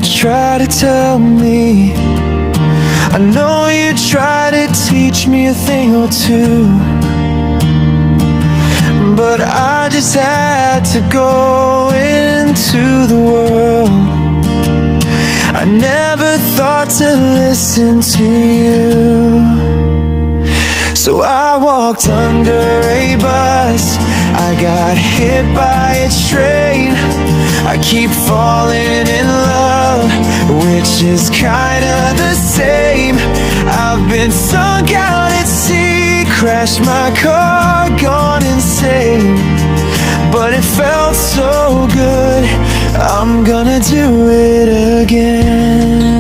you try to tell me, I know you try to teach me a thing or two, but I just had to go into the world. I never thought to listen to you, so I walked under a bus, I got hit by a train. I keep falling in love, which is kinda the same. I've been sunk out at sea, crashed my car, gone insane, but it felt so good, I'm gonna do it again.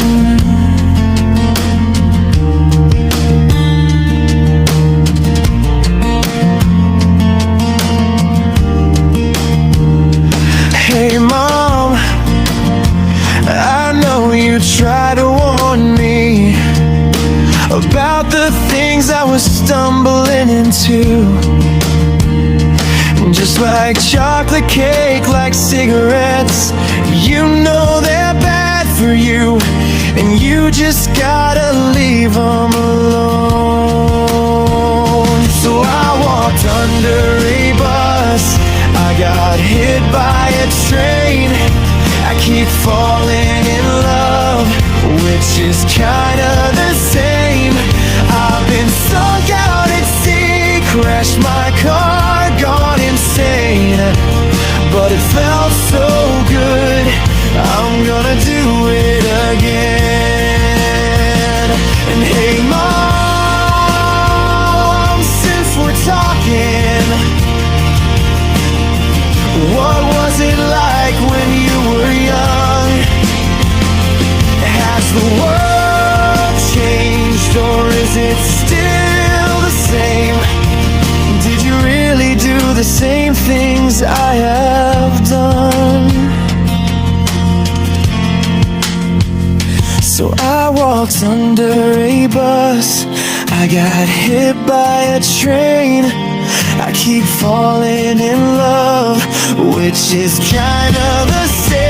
Hey Mom, I know you try to warn me about the things I was stumbling into, just like chocolate cake, like cigarettes. You know they're bad for you, and you just gotta leave them alone. So I walked under a bus, I got hit by a train. I keep falling in love, which is kinda the same. I've been sunk out at sea, crashed my car, gone insane, but it felt so good, I'm gonna do it again. And hey Mom, since we're talking, what was it like when you were young? Has the world changed, or is it still the same? Did you really do the same things I have done? So I walked under a bus, I got hit by a train. I keep falling in love, which is kinda the same.